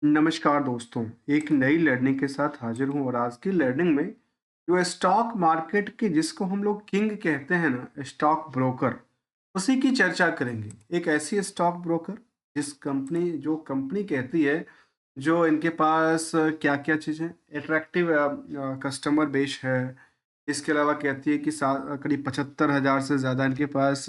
नमस्कार दोस्तों, एक नई लर्निंग के साथ हाजिर हूँ और आज की लर्निंग में जो स्टॉक मार्केट के जिसको हम लोग किंग कहते हैं ना, स्टॉक ब्रोकर, उसी की चर्चा करेंगे। एक ऐसी स्टॉक ब्रोकर जिस कंपनी जो कंपनी कहती है, जो इनके पास क्या-क्या चीज़ें अट्रैक्टिव कस्टमर बेस है। इसके अलावा कहती है कि करीब 75,000 से ज़्यादा इनके पास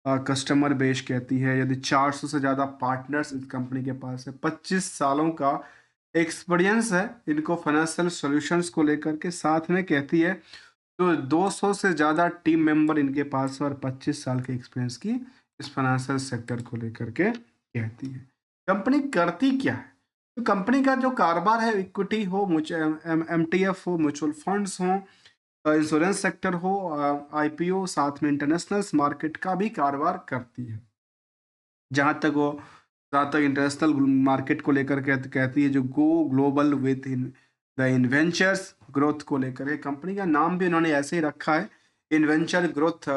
कस्टमर बेस कहती है। यदि 400 से ज़्यादा पार्टनर्स इस कंपनी के पास है, 25 सालों का एक्सपीरियंस है इनको फाइनेंशियल सॉल्यूशंस को लेकर के। साथ में कहती है तो 200 से ज़्यादा टीम मेंबर इनके पास है और 25 साल के एक्सपीरियंस की इस फाइनेंशियल सेक्टर को लेकर के कहती है। कंपनी करती क्या है? तो कंपनी का जो कारोबार है, इक्विटी हो, एमटीएफ हो, म्यूचुअल फंड्स हो, इंश्योरेंस सेक्टर हो, आईपीओ, साथ में इंटरनेशनल मार्केट का भी कारोबार करती है। जहाँ तक वो जहाँ तक इंटरनेशनल मार्केट को लेकर कहती है, जो go global with in the inventures growth को लेकर के। कंपनी का नाम भी उन्होंने ऐसे ही रखा है, इन्वेंचर ग्रोथ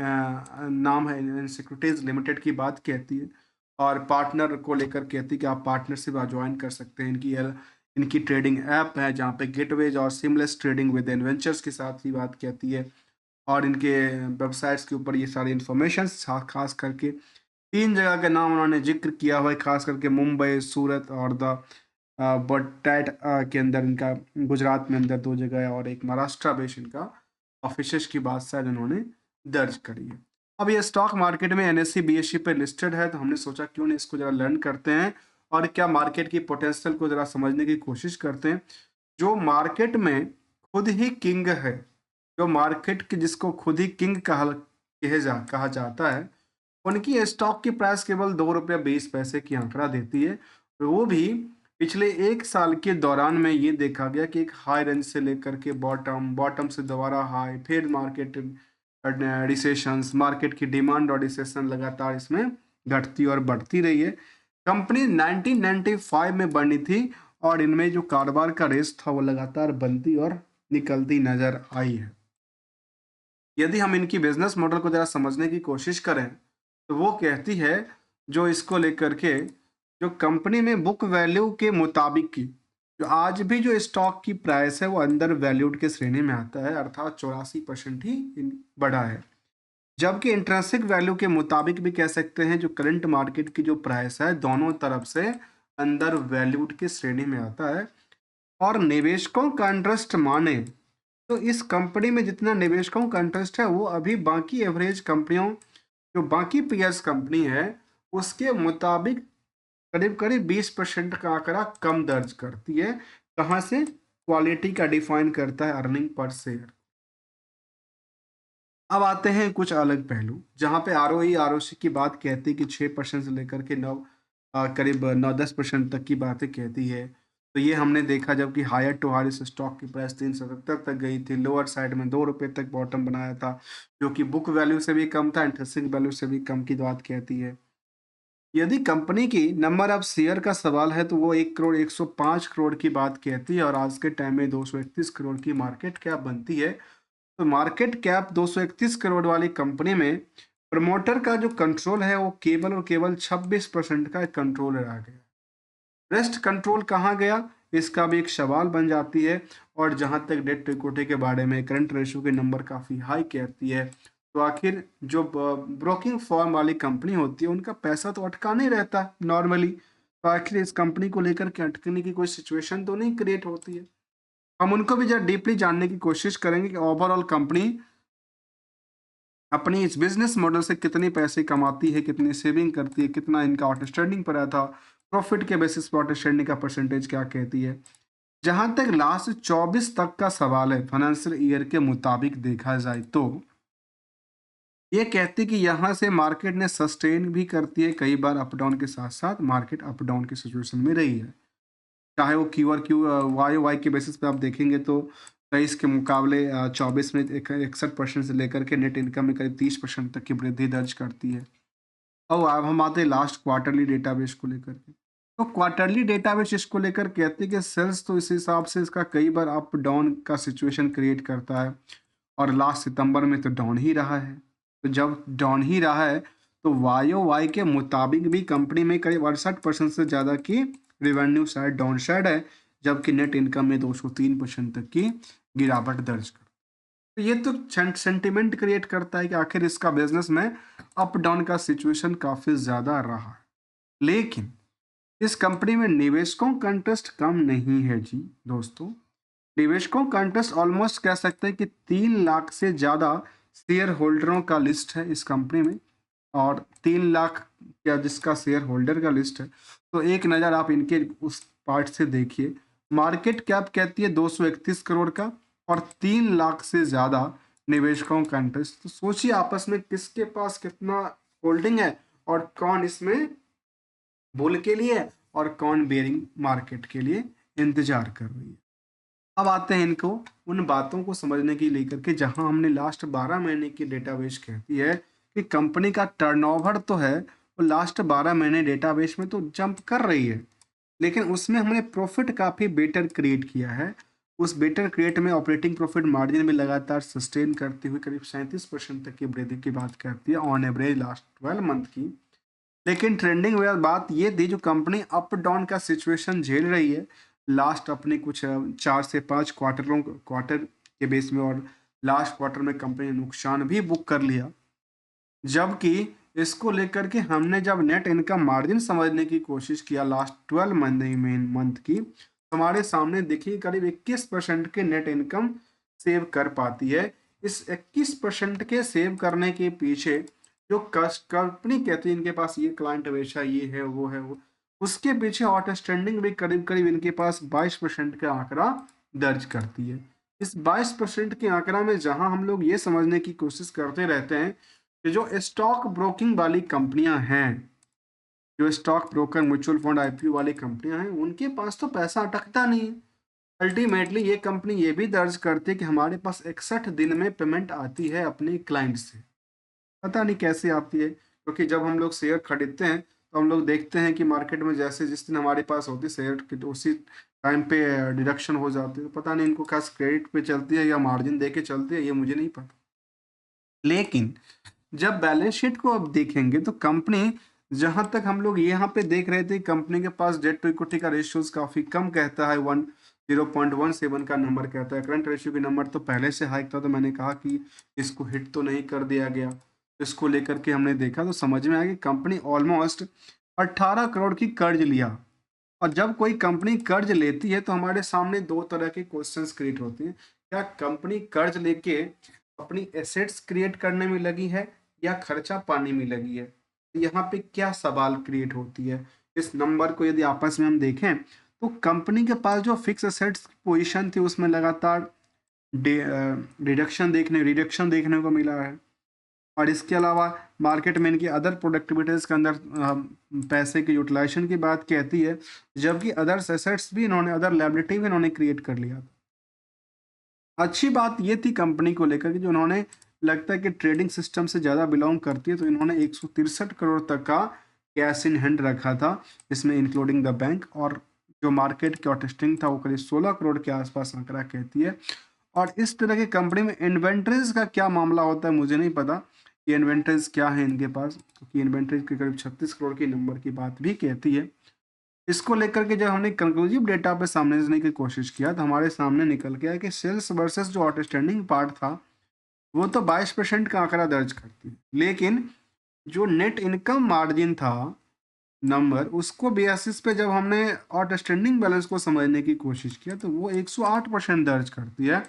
नाम है। सिक्योरिटीज लिमिटेड की बात कहती है और पार्टनर को लेकर कहती है कि आप पार्टनरशिप ज्वाइन कर सकते हैं। इनकी ट्रेडिंग ऐप है जहाँ पे गेटवेज और सिमलेस ट्रेडिंग विद इन्वेंचर्स के साथ ही बात कहती है। और इनके वेबसाइट्स के ऊपर ये सारी इंफॉर्मेशन खास करके 3 जगह का नाम उन्होंने ज़िक्र किया हुआ है, ख़ास करके मुंबई, सूरत और बटाट के अंदर इनका, गुजरात में अंदर 2 जगह है और एक महाराष्ट्र बेस इनका ऑफिसेज़ की बात शायद उन्होंने दर्ज करी है। अब ये स्टॉक मार्केट में एनएसई, बीएसई पे लिस्टेड है, तो हमने सोचा क्यों नहीं इसको ज़रा लर्न करते हैं और क्या मार्केट की पोटेंशियल को ज़रा समझने की कोशिश करते हैं। जो मार्केट में खुद ही किंग है, जो मार्केट की जिसको खुद ही किंग कहा जाता है, उनकी स्टॉक की प्राइस केवल ₹2.20 की आंकड़ा देती है। वो भी पिछले 1 साल के दौरान में ये देखा गया कि एक हाई रेंज से लेकर के बॉटम, बॉटम से दोबारा हाई, फिर मार्केट रिसेशंस, मार्केट की डिमांड और रिसेशन लगातार इसमें घटती और बढ़ती रही है। कंपनी 1995 में बनी थी और इनमें जो कारोबार का रेस था वो लगातार बनती और निकलती नज़र आई है। यदि हम इनकी बिज़नेस मॉडल को ज़रा समझने की कोशिश करें, तो वो कहती है, जो इसको लेकर के, जो कंपनी में बुक वैल्यू के मुताबिक की, जो आज भी जो स्टॉक की प्राइस है वो अंडर वैल्यूड के श्रेणी में आता है, अर्थात 84% ही बढ़ा है। जबकि इंट्रिंसिक वैल्यू के मुताबिक भी कह सकते हैं, जो करंट मार्केट की जो प्राइस है दोनों तरफ से अंडर वैल्यूड की श्रेणी में आता है। और निवेशकों का इंटरेस्ट माने तो इस कंपनी में जितना निवेशकों का इंटरेस्ट है वो अभी बाकी एवरेज कंपनियों, जो बाकी पीयर्स कंपनी है, उसके मुताबिक करीब करीब 20% का आंकड़ा कम दर्ज करती है। कहाँ से? क्वालिटी का डिफाइन करता है अर्निंग पर शेयर। अब आते हैं कुछ अलग पहलू, जहाँ पे आरओई आरओसी की बात कहती है कि 6% से लेकर के करीब 9-10% तक की बातें कहती है। तो ये हमने देखा जबकि हायर टू हायर इस स्टॉक की प्राइस 370 तक गई थी, लोअर साइड में ₹2 तक बॉटम बनाया था, जो कि बुक वैल्यू से भी कम था, इंट्रिंसिक वैल्यू से भी कम की बात कहती है। यदि कंपनी की नंबर ऑफ शेयर का सवाल है तो वो 1 करोड़ 105 करोड़ की बात कहती है और आज के टाइम में 231 करोड़ की मार्केट कैप बनती है। तो मार्केट कैप 231 करोड़ वाली कंपनी में प्रमोटर का जो कंट्रोल है वो केवल और केवल 26% का कंट्रोल रह गया। रेस्ट कंट्रोल कहाँ गया, इसका भी एक सवाल बन जाती है। और जहाँ तक डेट टू इक्विटी के बारे में करंट रेशियो के नंबर काफ़ी हाई कहती है, तो आखिर जो ब्रोकिंग फर्म वाली कंपनी होती है उनका पैसा तो अटका नहीं रहता नॉर्मली, तो आखिर इस कंपनी को लेकर के अटकने की कोई सिचुएशन तो नहीं क्रिएट होती है। हम उनको भी जरा डीपली जानने की कोशिश करेंगे कि ओवरऑल कंपनी अपनी इस बिज़नेस मॉडल से कितने पैसे कमाती है, कितनी सेविंग करती है, कितना इनका आउटस्टैंडिंग पड़ा था, प्रॉफ़िट के बेसिस पे आउटस्टैंडिंग का परसेंटेज क्या कहती है। जहाँ तक लास्ट 24 तक का सवाल है, फाइनेंशियल ईयर के मुताबिक देखा जाए तो, ये कहती कि यहाँ से मार्केट ने सस्टेन भी करती है, कई बार अप डाउन के साथ-साथ मार्केट अप डाउन की सिचुएशन में रही है। चाहे वो क्यू और क्यू वाई वाई के बेसिस पे आप देखेंगे तो 23 के मुकाबले 24 में 61% से लेकर के नेट इनकम में करीब 30% तक की वृद्धि दर्ज करती है। और अब हम आते हैं लास्ट क्वार्टरली डेटाबेस को लेकर के। तो क्वार्टरली डेटाबेस इसको लेकर कहते हैं कि सेल्स तो इस हिसाब से इसका कई बार अप डाउन का सिचुएशन क्रिएट करता है और लास्ट सितंबर में तो डाउन ही रहा है। तो जब डाउन ही रहा है तो वाई के मुताबिक भी कंपनी में करीब 68% से ज़्यादा की रेवेन्यू साइड डाउन साइड है, जबकि नेट इनकम में 203% तक की गिरावट दर्ज कर। तो ये तो सेंटिमेंट क्रिएट करता है कि आखिर इसका बिजनेस में अप डाउन का सिचुएशन काफ़ी ज़्यादा रहा है। लेकिन इस कंपनी में निवेशकों का इंटरेस्ट कम नहीं है जी दोस्तों। निवेशकों का इंटरेस्ट ऑलमोस्ट कह सकते हैं कि 3 लाख से ज़्यादा शेयर होल्डरों का लिस्ट है इस कंपनी में, और 3 लाख या जिसका शेयर होल्डर का लिस्ट है, तो एक नज़र आप इनके उस पार्ट से देखिए। मार्केट कैप कहती है 231 करोड़ का, और 3 लाख से ज़्यादा निवेशकों का इंटरेस्ट। तो सोचिए आपस में किसके पास कितना होल्डिंग है, और कौन इसमें बुल के लिए और कौन बेरिंग मार्केट के लिए इंतजार कर रही है। अब आते हैं इनको उन बातों को समझने की लेकर के जहां हमने लास्ट 12 महीने की डेटाबेस कहती है कि कंपनी का टर्नओवर तो है वो लास्ट 12 महीने डेटाबेस में तो जंप कर रही है, लेकिन उसमें हमने प्रॉफिट काफ़ी बेटर क्रिएट किया है। उस बेटर क्रिएट में ऑपरेटिंग प्रॉफिट मार्जिन भी लगातार सस्टेन करती हुई करीब 37% तक की वृद्धि की बात करती है ऑन एवरेज लास्ट 12 मंथ की। लेकिन ट्रेंडिंग में बात ये थी, जो कंपनी अप डाउन का सिचुएशन झेल रही है लास्ट अपने कुछ 4 से 5 क्वार्टर के बेस में, और लास्ट क्वार्टर में कंपनी ने नुकसान भी बुक कर लिया। जबकि इसको लेकर के हमने जब नेट इनकम मार्जिन समझने की कोशिश किया लास्ट 12 मंथ की, तो हमारे सामने देखिए करीब 21% के नेट इनकम सेव कर पाती है। इस 21% के सेव करने के पीछे जो कंपनी कहती है इनके पास ये क्लाइंट बेस है, ये है वो, उसके पीछे आउटस्टैंडिंग भी करीब करीब इनके पास 22% का आंकड़ा दर्ज करती है। इस 22% के आंकड़ा में जहां हम लोग ये समझने की कोशिश करते रहते हैं कि जो स्टॉक ब्रोकिंग वाली कंपनियां हैं, जो stock broker mutual fund IPO वाली कंपनियां हैं, उनके पास तो पैसा अटकता नहीं है। अल्टीमेटली ये कंपनी ये भी दर्ज करती है कि हमारे पास 61 दिन में पेमेंट आती है अपने क्लाइंट से। पता नहीं कैसे आती है, क्योंकि जब हम लोग शेयर खरीदते हैं तो हम लोग देखते हैं कि मार्केट में जैसे जिस दिन हमारे पास होती है शेयर की, तो उसी टाइम पे डिडक्शन हो जाती है। तो पता नहीं इनको खास क्रेडिट पे चलती है या मार्जिन दे के चलती है, ये मुझे नहीं पता। लेकिन जब बैलेंस शीट को अब देखेंगे तो कंपनी, जहां तक हम लोग यहाँ पे देख रहे थे, कंपनी के पास डेट टू इक्विटी का रेशियोज काफी कम कहता है, 0.17 का नंबर कहता है। करंट रेशियो की नंबर तो पहले से हाई था, तो मैंने कहा कि इसको हिट तो नहीं कर दिया गया। इसको लेकर के हमने देखा तो समझ में आया कि कंपनी ऑलमोस्ट 18 करोड़ की कर्ज लिया। और जब कोई कंपनी कर्ज लेती है तो हमारे सामने दो तरह के क्वेश्चंस क्रिएट होते हैं। क्या कंपनी कर्ज लेके अपनी एसेट्स क्रिएट करने में लगी है या खर्चा पाने में लगी है? तो यहाँ पे क्या सवाल क्रिएट होती है? इस नंबर को यदि आपस में हम देखें तो कंपनी के पास जो फिक्स एसेट्स की पोजीशन थी उसमें लगातार रिडक्शन देखने को मिला है। और इसके अलावा मार्केट में इनकी अदर प्रोडक्टिविटीज़ के अंदर पैसे की यूटिलाइजेशन की बात कहती है, जबकि अदर एसेट्स भी इन्होंने, अदर लायबिलिटी भी इन्होंने क्रिएट कर लिया था। अच्छी बात ये थी कंपनी को लेकर कि जो उन्होंने, लगता है कि ट्रेडिंग सिस्टम से ज़्यादा बिलोंग करती है, तो इन्होंने 163 करोड़ तक का कैश इन हैंड रखा था, इसमें इंक्लूडिंग द बैंक। और जो मार्केट की आउटस्टैंडिंग था वो करीब 16 करोड़ के आसपास आंकड़ा कहती है। और इस तरह की कंपनी में इन्वेंट्रीज का क्या मामला होता है मुझे नहीं पता, ये इन्वेंट्रीज क्या है इनके पास, क्योंकि इन्वेंट्रीज के करीब 36 करोड़ की नंबर की बात भी कहती है। इसको लेकर के जब हमने कंक्लूसिव डेटा पे सामने देने की कोशिश किया तो हमारे सामने निकल के आया कि सेल्स वर्सेस जो आउटस्टैंडिंग पार्ट था वो तो 22% का आंकड़ा दर्ज करती है, लेकिन जो नेट इनकम मार्जिन था नंबर, उसको बेसिस पे जब हमने आउटस्टैंडिंग बैलेंस को समझने की कोशिश किया तो वो 108% दर्ज करती है।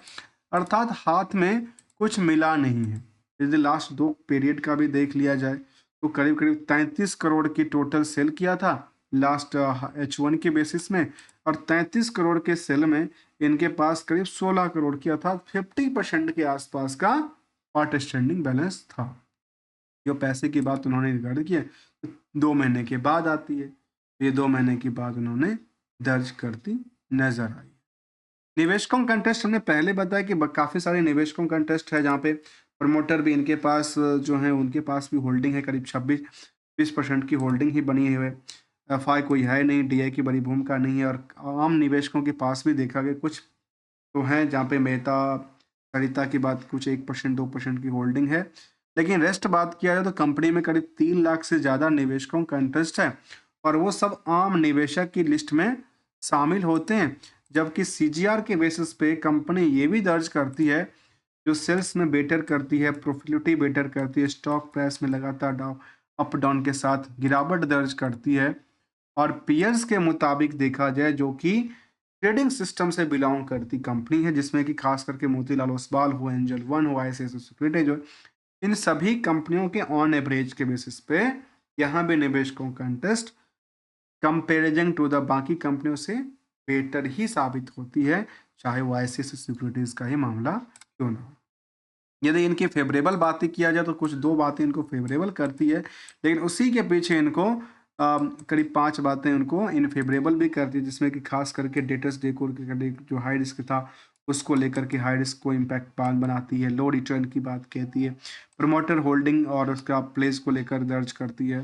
अर्थात हाथ में कुछ मिला नहीं है। यदि लास्ट 2 पीरियड का भी देख लिया जाए तो करीब करीब 33 करोड़ की टोटल सेल किया था लास्ट H1 के बेसिस में, और 33 करोड़ के सेल में इनके पास करीब 16 करोड़ की, अर्थात 50% के आसपास का आउटस्टैंडिंग बैलेंस था। जो पैसे की बात उन्होंने रिकॉर्ड की है 2 महीने के बाद आती है, ये 2 महीने के बाद उन्होंने दर्ज करती नजर आई। निवेशकों का इंटरेस्ट हमने पहले बताया कि काफ़ी सारे निवेशकों का इंटरेस्ट है, जहाँ पे प्रमोटर भी इनके पास जो है उनके पास भी होल्डिंग है, करीब 26-20% की होल्डिंग ही बनी हुई है। एफआई कोई है नहीं, डीआई की बड़ी भूमिका नहीं है, और आम निवेशकों के पास भी देखा गया कुछ तो हैं जहाँ पे मेहता सरिता की बात कुछ 1% 2% की होल्डिंग है। लेकिन रेस्ट बात किया जाए तो कंपनी में करीब 3 लाख से ज़्यादा निवेशकों का इंटरेस्ट है, और वो सब आम निवेशक की लिस्ट में शामिल होते हैं। जबकि सीजीआर के बेसिस पे कंपनी ये भी दर्ज करती है जो सेल्स में बेटर करती है, प्रॉफिटेबिलिटी बेटर करती है, स्टॉक प्राइस में लगातार डाउन अप डाउन के साथ गिरावट दर्ज करती है। और पीयर्स के मुताबिक देखा जाए जो कि ट्रेडिंग सिस्टम से बिलोंग करती कंपनी है, जिसमें कि खास करके मोतीलाल ओसवाल हो, एंजल वन हो, ICICI सिक्योरिटीज हो, इन सभी कंपनियों के ऑन एवरेज के बेसिस पे यहाँ भी निवेशकों का इंटरेस्ट कंपेरिजन टू द बाकी कंपनियों से बेटर ही साबित होती है, चाहे वो ICICI सिक्योरिटीज का ही मामला क्यों ना हो। यदि इनकी फेवरेबल बातें किया जाए तो कुछ 2 बातें इनको फेवरेबल करती है, लेकिन उसी के पीछे इनको करीब 5 बातें उनको इनफेवरेबल भी करती है, जिसमें कि खास करके डेटर्स डे को जो हाई रिस्क था उसको लेकर के हाई रिस्क को इम्पैक्ट बनाती है, लो रिटर्न की बात कहती है, प्रमोटर होल्डिंग और उसका प्लेस को लेकर दर्ज करती है,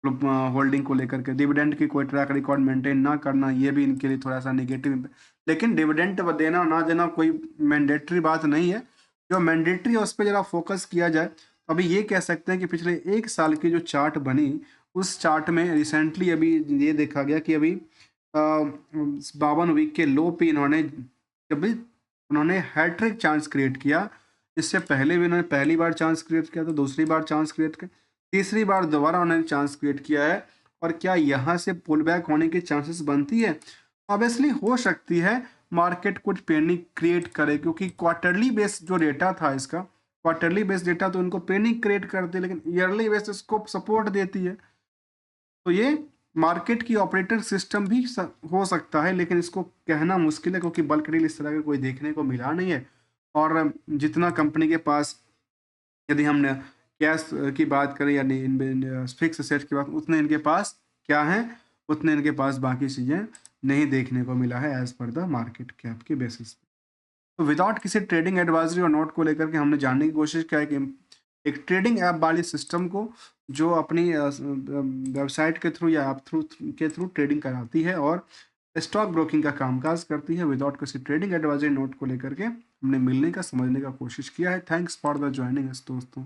होल्डिंग को लेकर के डिविडेंड की कोई ट्रैक रिकॉर्ड मेंटेन ना करना, ये भी इनके लिए थोड़ा सा नेगेटिव। लेकिन डिविडेंड देना ना देना कोई मैंडेटरी बात नहीं है, जो मैंडेटरी है उस पर जरा फोकस किया जाए। तो अभी ये कह सकते हैं कि पिछले 1 साल की जो चार्ट बनी उस चार्ट में रिसेंटली अभी ये देखा गया कि अभी 52 वीक के लो पे उन्होंने हैट्रिक चांस क्रिएट किया। इससे पहले भी उन्होंने पहली बार चांस क्रिएट किया था, दूसरी बार चांस क्रिएट किया, तीसरी बार दोबारा उन्होंने चांस क्रिएट किया है। और क्या यहाँ से पुल बैक होने की चांसेस बनती है? ऑब्वियसली हो सकती है, मार्केट कुछ पैनिक क्रिएट करे, क्योंकि क्वार्टरली बेस जो डेटा था इसका, क्वार्टरली बेस डेटा तो इनको पैनिक क्रिएट करती है, लेकिन ईयरली बेस इसको सपोर्ट देती है। तो ये मार्केट की ऑपरेटर सिस्टम भी हो सकता है, लेकिन इसको कहना मुश्किल है क्योंकि बल्क डील इस तरह का कोई देखने को मिला नहीं है। और जितना कंपनी के पास, यदि हमने कैश की बात करें या फिक्स एसेट की बात, उतने इनके पास क्या है, उतने इनके पास बाकी चीज़ें नहीं देखने को मिला है as per the market cap के बेसिस पे। तो विदाउट किसी ट्रेडिंग एडवाइजरी और नोट को लेकर के हमने जानने की कोशिश किया है कि एक ट्रेडिंग ऐप वाली सिस्टम को जो अपनी वेबसाइट के थ्रू या ऐप थ्रू ट्रेडिंग कराती है और स्टॉक ब्रोकिंग का कामकाज करती है, विदाउट किसी ट्रेडिंग एडवाइजरी नोट को लेकर के हमने मिलने का समझने का कोशिश किया है। Thanks for the joining us दोस्तों।